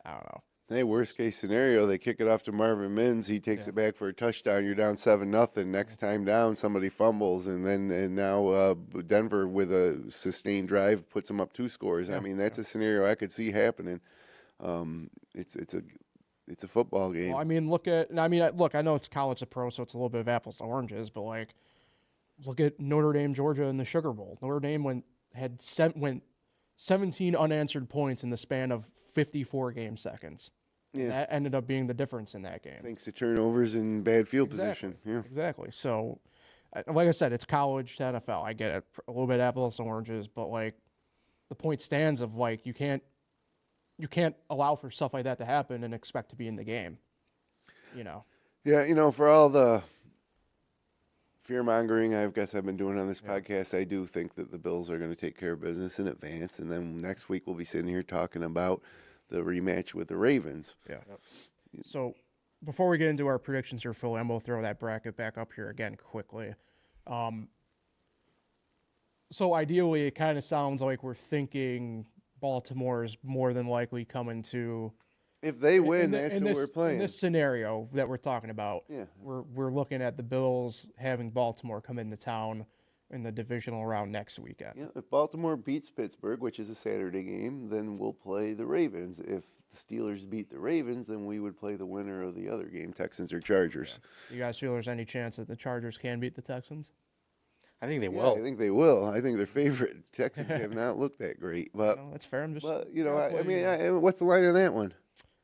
Speaker 2: I don't know.
Speaker 3: Hey, worst case scenario, they kick it off to Marvin Mims. He takes it back for a touchdown. You're down 7-0. Next time down, somebody fumbles, and now Denver with a sustained drive puts them up 2 scores. I mean, that's a scenario I could see happening. It's a football game.
Speaker 2: Well, I mean, look, I know it's college to pro, so it's a little bit of apples to oranges, but like, look at Notre Dame, Georgia in the Sugar Bowl. Notre Dame went 17 unanswered points in the span of 54 game seconds.
Speaker 3: Yeah.
Speaker 2: That ended up being the difference in that game.
Speaker 3: Thanks to turnovers and bad field position. Yeah,
Speaker 2: exactly. So, like I said, it's college to NFL. I get it, a little bit apples to oranges, but like, the point stands of like you can't allow for stuff like that to happen and expect to be in the game.
Speaker 3: Yeah, for all the fear mongering I guess I've been doing on this podcast, I do think that the Bills are going to take care of business in advance, and then next week we'll be sitting here talking about the rematch with the Ravens.
Speaker 2: Yeah. Yep. So before we get into our predictions here, Phil, I'm going to throw that bracket back up here again quickly. So ideally, it kind of sounds like we're thinking Baltimore is more than likely coming to.
Speaker 3: If they win, that's who we're playing.
Speaker 2: In this scenario that we're talking about,
Speaker 3: yeah,
Speaker 2: we're looking at the Bills having Baltimore come into town in the divisional round next weekend.
Speaker 3: Yeah, if Baltimore beats Pittsburgh, which is a Saturday game, then we'll play the Ravens. If the Steelers beat the Ravens, then we would play the winner of the other game, Texans or Chargers.
Speaker 2: Yeah. You guys feel there's any chance that the Chargers can beat the Texans?
Speaker 4: I think they will.
Speaker 3: I think they will. I think they're favorite. Texans have not looked that great, but
Speaker 2: that's fair. I'm just.
Speaker 3: But what's the line on that one?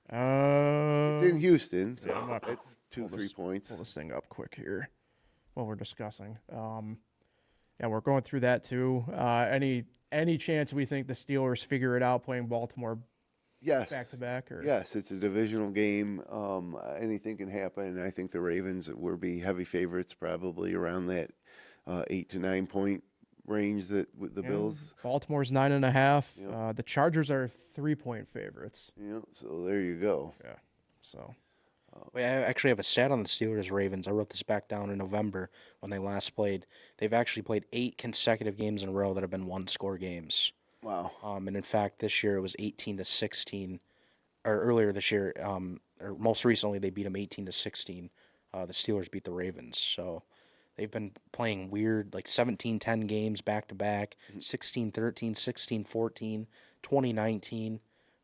Speaker 3: It's in Houston, so it's 2-3 points.
Speaker 2: Pull this thing up quick here while we're discussing. Yeah, we're going through that too. Any chance we think the Steelers figure it out playing Baltimore
Speaker 3: Yes.
Speaker 2: back to back? Or
Speaker 3: Yes, it's a divisional game. Anything can happen. I think the Ravens will be heavy favorites, probably around that 8 to 9 point range that with the
Speaker 2: Yeah,
Speaker 3: Bills.
Speaker 2: Baltimore's 9.5.
Speaker 3: Yep.
Speaker 2: The Chargers are 3-point favorites.
Speaker 3: Yeah, so there you go.
Speaker 2: Yeah. So
Speaker 4: Wait, I actually have a stat on the Steelers Ravens. I wrote this back down in November when they last played. They've actually played 8 consecutive games in a row that have been one-score games.
Speaker 3: Wow.
Speaker 4: And in fact, this year it was 18-16. Or earlier this year, or most recently, they beat them 18-16. The Steelers beat the Ravens. So they've been playing weird, like 17-10 games back to back, 16-13, 16-14, 20-19.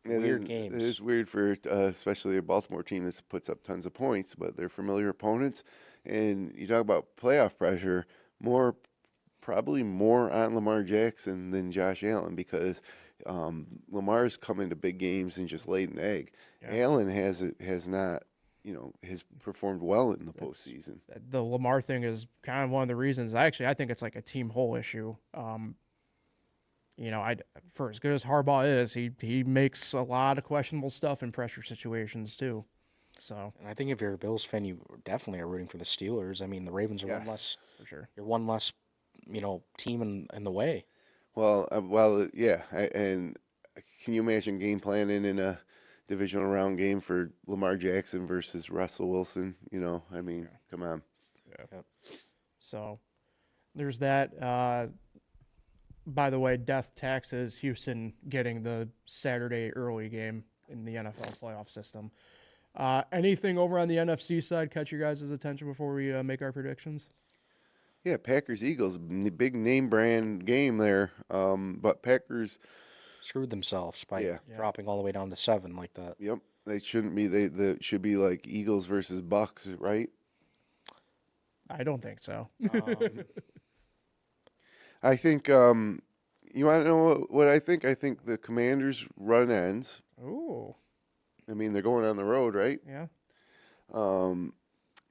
Speaker 4: Weird games.
Speaker 3: It is weird for especially a Baltimore team that puts up tons of points, but they're familiar opponents. And you talk about playoff pressure, probably more on Lamar Jackson than Josh Allen because Lamar's coming to big games and just laid an egg.
Speaker 2: Yeah.
Speaker 3: Allen has not, has performed well in the postseason.
Speaker 2: the Lamar thing is kind of one of the reasons. I think it's like a team whole issue. For as good as Harbaugh is, he makes a lot of questionable stuff in pressure situations too. So
Speaker 4: And I think if you're a Bills fan, you definitely are rooting for the Steelers. I mean, the Ravens are one less.
Speaker 2: for sure.
Speaker 4: You're one less, team in the way.
Speaker 3: Well, yeah. And can you imagine game planning in a divisional round game for Lamar Jackson versus Russell Wilson? Come on.
Speaker 2: So there's that. By the way, death taxes Houston getting the Saturday early game in the NFL playoff system. Anything over on the NFC side catch your guys' attention before we make our predictions?
Speaker 3: Yeah, Packers-Eagles, big name brand game there. But Packers,
Speaker 4: Screwed themselves by
Speaker 3: Yeah.
Speaker 4: dropping all the way down to 7 like that.
Speaker 3: yep, they shouldn't be. They should be like Eagles versus Bucks, right?
Speaker 2: I don't think so.
Speaker 3: I think. You want to know what I think? I think the Commanders' run ends.
Speaker 2: Ooh,
Speaker 3: I mean, they're going on the road, right?
Speaker 2: yeah.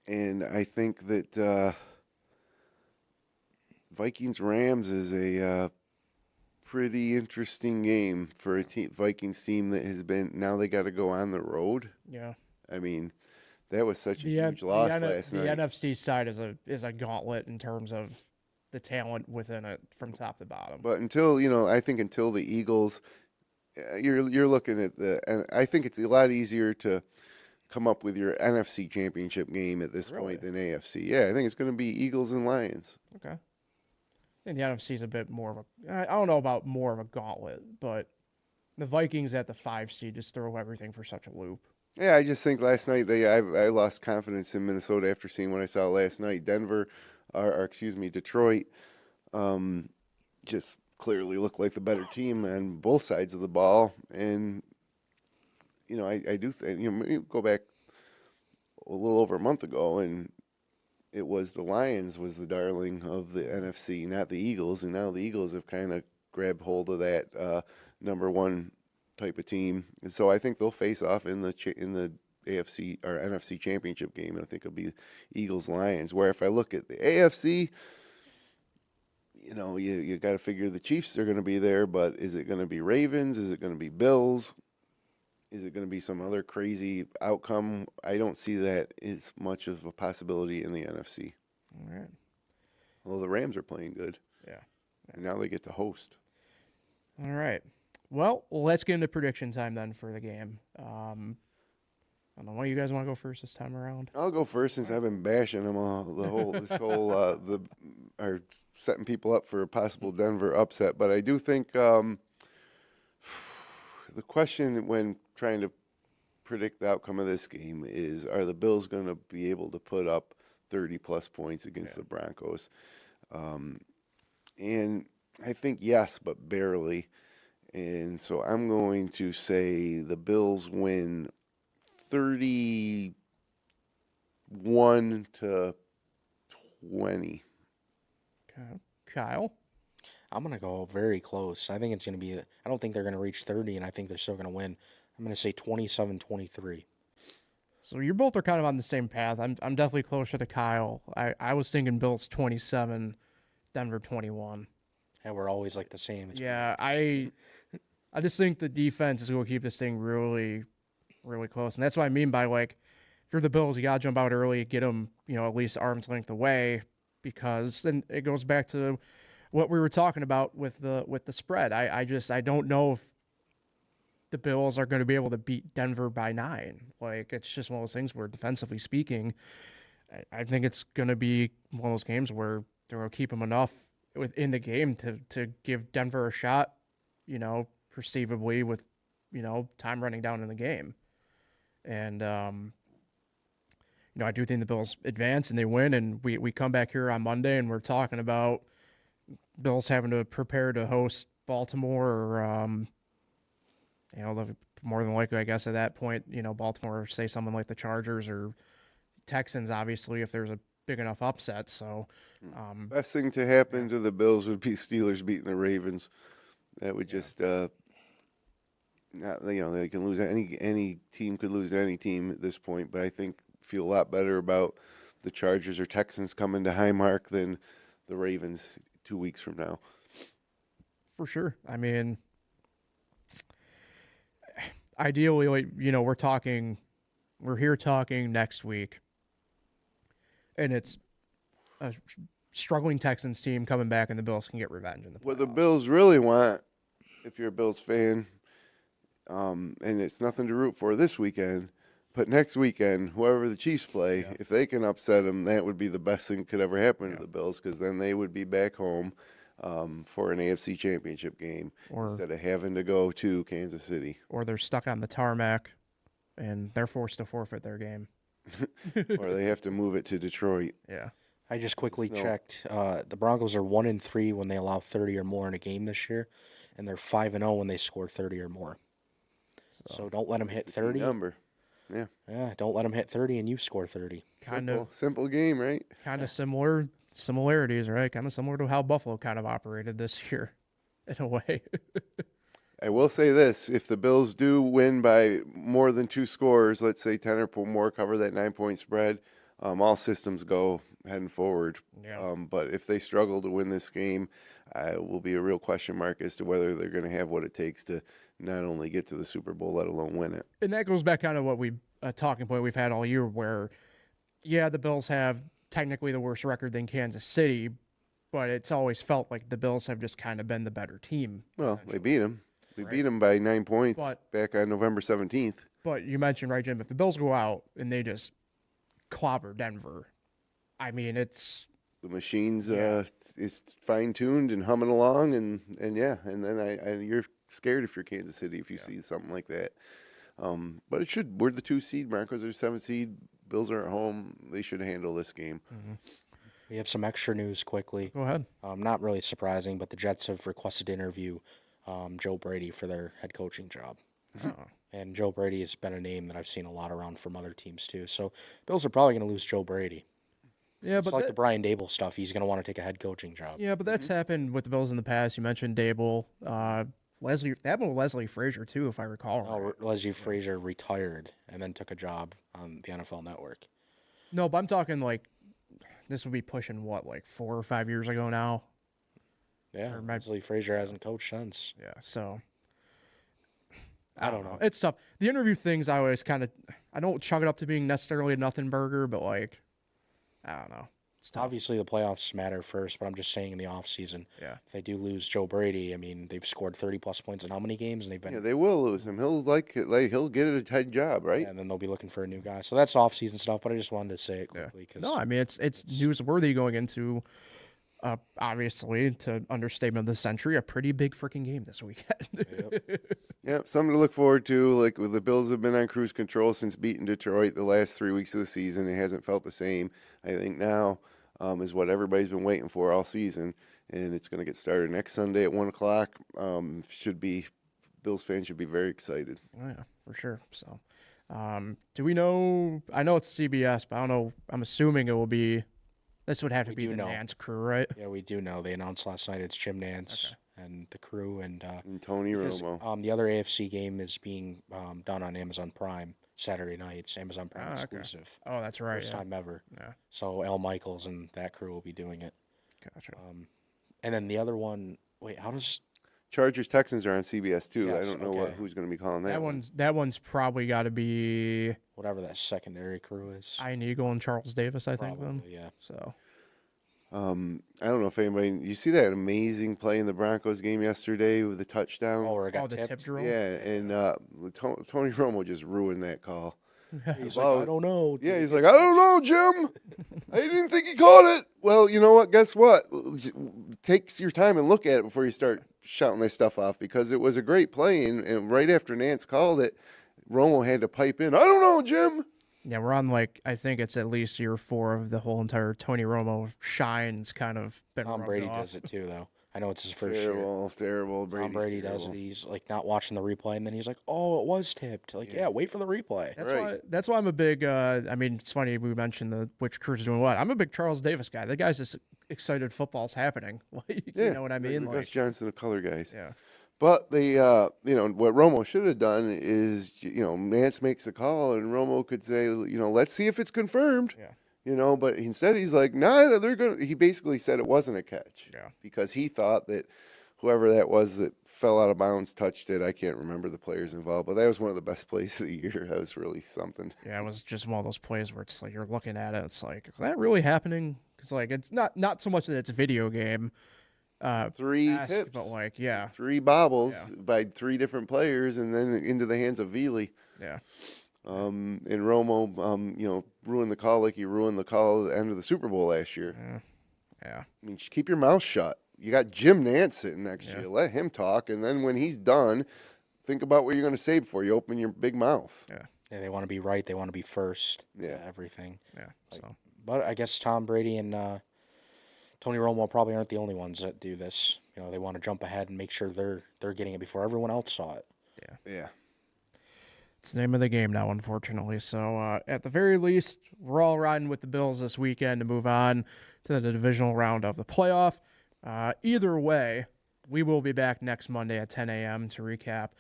Speaker 3: And I think that Vikings-Rams is a pretty interesting game for a Vikings team that has been. Now they got to go on the road.
Speaker 2: Yeah.
Speaker 3: I mean, that was such a huge loss last
Speaker 2: the
Speaker 3: night.
Speaker 2: NFC side is a gauntlet in terms of the talent within it from top to bottom.
Speaker 3: But until I think until the Eagles, you're looking at and I think it's a lot easier to come up with your NFC Championship game at this point than AFC. Yeah, I think it's going to be Eagles and Lions.
Speaker 2: Okay. And the NFC is a bit more of a. I don't know about more of a gauntlet, but the Vikings at the 5 seed just throw everything for such a loop.
Speaker 3: Yeah, I just think last night I lost confidence in Minnesota after seeing what I saw last night. Detroit, just clearly looked like the better team on both sides of the ball. And I do think you go back a little over a month ago, and it was the Lions was the darling of the NFC, not the Eagles. And now the Eagles have kind of grabbed hold of that number one type of team. And so I think they'll face off in the AFC or NFC Championship game. I think it'll be Eagles Lions. Where if I look at the AFC, you got to figure the Chiefs are going to be there, but is it going to be Ravens? Is it going to be Bills? Is it going to be some other crazy outcome? I don't see that as much of a possibility in the NFC.
Speaker 2: All right.
Speaker 3: Well, the Rams are playing good.
Speaker 2: Yeah.
Speaker 3: And now they get to host.
Speaker 2: All right. Well, let's get into prediction time then for the game. I don't know. What you guys want to go first this time around?
Speaker 3: I'll go first since I've been bashing them all are setting people up for a possible Denver upset. But I do think the question when trying to predict the outcome of this game is: are the Bills going to be able to put up 30-plus points against the Broncos? And I think yes, but barely. And so I'm going to say the Bills win 31-20.
Speaker 2: Okay. Kyle?
Speaker 4: I'm going to go very close. I think it's going to be, I don't think they're going to reach 30, and I think they're still going to win. I'm going to say 27-23.
Speaker 2: So you both are kind of on the same path. I'm definitely closer to Kyle. I was thinking Bills 27, Denver 21.
Speaker 4: And we're always like the same. It's
Speaker 2: Yeah, I just think the defense is going to keep this thing really, really close. And that's what I mean by, like, if you're the Bills, you got to jump out early, get them, at least arm's length away, because then it goes back to what we were talking about with the spread. I don't know if the Bills are going to be able to beat Denver by 9. Like, it's just one of those things where, defensively speaking, I think it's going to be one of those games where they're going to keep them enough within the game to give Denver a shot, perceivably with, time running down in the game. And, I do think the Bills advance and they win, and we come back here on Monday and we're talking about Bills having to prepare to host Baltimore or, more than likely, I guess, at that point, Baltimore, say someone like the Chargers or Texans, obviously, if there's a big enough upset. So,
Speaker 3: best thing to happen to the Bills would be Steelers beating the Ravens. That would just, they can lose any team could lose to any team at this point. But I think feel a lot better about the Chargers or Texans coming to Highmark than the Ravens 2 weeks from now.
Speaker 2: For sure. I mean, ideally, we're here talking next week, and it's a struggling Texans team coming back, and the Bills can get revenge in the playoffs.
Speaker 3: What the Bills really want, if you're a Bills fan, and it's nothing to root for this weekend, but next weekend, whoever the Chiefs play, if they can upset them, that would be the best thing that could ever happen to the Bills, because then they would be back home for an AFC Championship game instead of having to go to Kansas City.
Speaker 2: Or they're stuck on the tarmac, and they're forced to forfeit their game.
Speaker 3: Or they have to move it to Detroit.
Speaker 2: Yeah.
Speaker 4: I just quickly checked. The Broncos are 1-3 when they allow 30 or more in a game this year, and they're 5-0 when they score 30 or more. So don't let them hit 30.
Speaker 3: Number. Yeah.
Speaker 4: Yeah, don't let them hit 30 and you score 30.
Speaker 3: Simple game, right?
Speaker 2: Kind of similarities, right? Kind of similar to how Buffalo kind of operated this year, in a way.
Speaker 3: I will say this: if the Bills do win by more than 2 scores, let's say 10 or more, cover that 9-point spread, all systems go heading forward.
Speaker 2: Yeah.
Speaker 3: But if they struggle to win this game, will be a real question mark as to whether they're going to have what it takes to not only get to the Super Bowl, let alone win it.
Speaker 2: And that goes back kind of what a talking point we've had all year where, the Bills have technically the worse record than Kansas City, but it's always felt like the Bills have just kind of been the better team.
Speaker 3: Well, they beat them. We beat them by 9 points back on November 17th.
Speaker 2: But you mentioned, right, Jim, if the Bills go out and they just clobber Denver, I mean, it's...
Speaker 3: The machine's is fine-tuned and humming along, and then you're scared if you're Kansas City if you see something like that. But we're the 2 seed. Broncos are 7 seed. Bills are at home. They should handle this game.
Speaker 2: Mm-hmm.
Speaker 4: We have some extra news quickly.
Speaker 2: Go ahead.
Speaker 4: Not really surprising, but the Jets have requested to interview Joe Brady for their head coaching job.
Speaker 2: Oh.
Speaker 4: And Joe Brady has been a name that I've seen a lot around from other teams too. So Bills are probably going to lose Joe Brady.
Speaker 2: Yeah,
Speaker 4: it's
Speaker 2: but
Speaker 4: like the Brian Dable stuff. He's going to want to take a head coaching job.
Speaker 2: Yeah, but that's happened with the Bills in the past. You mentioned Dable. That happened with Leslie Frazier too, if I recall.
Speaker 4: Right. Leslie Frazier retired and then took a job on the NFL Network.
Speaker 2: No, but I'm talking like this would be pushing like 4 or 5 years ago now.
Speaker 4: Yeah, Leslie Frazier hasn't coached since.
Speaker 2: Yeah, so
Speaker 4: I don't know.
Speaker 2: It's tough. The interview things I always I don't chalk it up to being necessarily a nothing burger, but like I don't know. It's tough.
Speaker 4: Obviously, the playoffs matter first, but I'm just saying in the offseason, if they do lose Joe Brady, I mean, they've scored 30-plus points in how many games? And they've been...
Speaker 3: Yeah, they will lose him. He'll get a tight job, right?
Speaker 4: Yeah, and then they'll be looking for a new guy. So that's offseason stuff, but I just wanted to say it quickly. Cause
Speaker 2: no, I mean, it's newsworthy going into, obviously, to understatement of the century, a pretty big freaking game this weekend.
Speaker 3: Yep, something to look forward to. Like the Bills have been on cruise control since beating Detroit the last 3 weeks of the season. It hasn't felt the same. I think now is what everybody's been waiting for all season, and it's going to get started next Sunday at 1 o'clock. Bills fans should be very excited.
Speaker 2: Oh, yeah, for sure. So, do we know? I know it's CBS, but I don't know. I'm assuming it will be. This would have to be the Nance crew, right?
Speaker 4: Yeah, we do know. They announced last night it's Jim Nance and the crew and
Speaker 3: Tony Romo.
Speaker 4: The other AFC game is being done on Amazon Prime Saturday night. It's Amazon Prime exclusive.
Speaker 2: Oh, that's right.
Speaker 4: First time ever.
Speaker 2: Yeah.
Speaker 4: So Al Michaels and that crew will be doing it.
Speaker 2: Gotcha.
Speaker 4: And then the other one. Wait, how does
Speaker 3: Chargers Texans are on CBS too. I
Speaker 4: Yes,
Speaker 3: don't know
Speaker 4: okay.
Speaker 3: who's going to be calling that one.
Speaker 2: That one's probably got to be
Speaker 4: Whatever that secondary crew is.
Speaker 2: Ian Eagle and Charles Davis, I think. Then.
Speaker 4: Probably, yeah.
Speaker 2: So
Speaker 3: I don't know if anybody. You see that amazing play in the Broncos game yesterday with the touchdown?
Speaker 4: Oh, where it got
Speaker 2: the
Speaker 4: tipped.
Speaker 2: tip drill.
Speaker 3: Yeah, and Tony Romo just ruined that call.
Speaker 4: He's
Speaker 3: Well,
Speaker 4: like, I don't know.
Speaker 3: Yeah, he's like, I don't know, Jim. I didn't think he caught it. Well, you know what? Guess what? Take your time and look at it before you start shouting that stuff off, because it was a great play. And right after Nance called it, Romo had to pipe in. I don't know, Jim.
Speaker 2: Yeah, we're on I think it's at least year 4 of the whole entire Tony Romo shine's kind of been
Speaker 4: Tom
Speaker 2: rubbed
Speaker 4: Brady
Speaker 2: off.
Speaker 4: does it too, though. I know it's his first year.
Speaker 3: Terrible.
Speaker 4: Tom Brady does it. He's like not watching the replay, and then he's like, "Oh, it was tipped." Like, yeah, wait for the replay.
Speaker 2: That's why I'm a big. I mean, it's funny we mentioned which crew's doing what. I'm a big Charles Davis guy. The guy's just excited football's happening. You know what I mean?
Speaker 3: The Gus Johnson of color guys.
Speaker 2: Yeah.
Speaker 3: But what Romo should have done is, Nance makes the call and Romo could say, let's see if it's confirmed.
Speaker 2: Yeah.
Speaker 3: But instead he's like, nah, he basically said it wasn't a catch.
Speaker 2: Yeah.
Speaker 3: Because he thought that whoever that was that fell out of bounds touched it. I can't remember the players involved, but that was one of the best plays of the year. That was really something.
Speaker 2: Yeah, it was just one of those plays where it's like you're looking at it, it's like, is that really happening? Because it's not so much that it's a video game.
Speaker 3: 3 tips,
Speaker 2: but
Speaker 3: 3 bobbles by 3 different players, and then into the hands of Veely.
Speaker 2: Yeah.
Speaker 3: And Romo, ruined the call like he ruined the call at the end of the Super Bowl last year.
Speaker 2: Yeah.
Speaker 3: I mean, keep your mouth shut. You got Jim Nance sitting next to you. Let him talk, and then when he's done, think about what you're going to say before you open your big mouth.
Speaker 4: Yeah, they want to be right. They want to be first.
Speaker 3: Yeah.
Speaker 4: Everything.
Speaker 2: Yeah.
Speaker 4: But I guess Tom Brady and Tony Romo probably aren't the only ones that do this. They want to jump ahead and make sure they're getting it before everyone else saw it.
Speaker 3: Yeah.
Speaker 2: It's the name of the game now, unfortunately. So at the very least, we're all riding with the Bills this weekend to move on to the divisional round of the playoff. Either way, we will be back next Monday at 10 a.m. to recap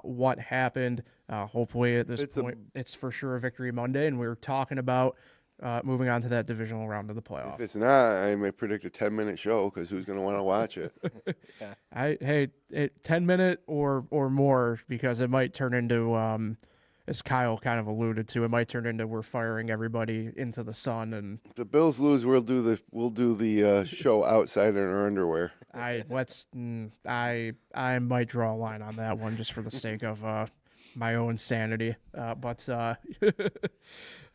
Speaker 2: what happened. Hopefully at this point, it's for sure a Victory Monday, and we're talking about moving on to that divisional round of the playoff.
Speaker 3: If it's not, I may predict a 10-minute show because who's going to want to watch it?
Speaker 2: 10-minute or more, because it might turn into, as Kyle kind of alluded to, it might turn into we're firing everybody into the sun. And
Speaker 3: if the Bills lose, we'll do the show outside in our underwear.
Speaker 2: I might draw a line on that one just for the sake of my own sanity. But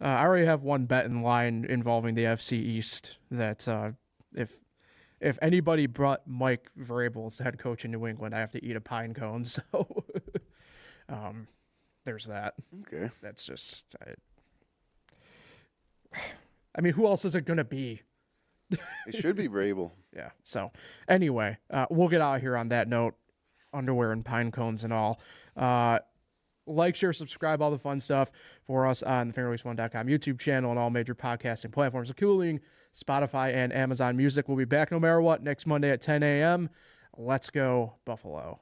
Speaker 2: I already have one bet in line involving the FC East that if anybody brought Mike Vrabel as the head coach in New England, I have to eat a pine cone. So there's that.
Speaker 3: Okay.
Speaker 2: That's just I mean, who else is it going to be?
Speaker 3: It should be Vrabel.
Speaker 2: Yeah. So anyway, we'll get out of here on that note. Underwear and pine cones and all. Like, share, subscribe, all the fun stuff for us on the FanRelease1.com YouTube channel and all major podcasting platforms, including Spotify and Amazon Music. We'll be back no matter what next Monday at 10 a.m. Let's go, Buffalo.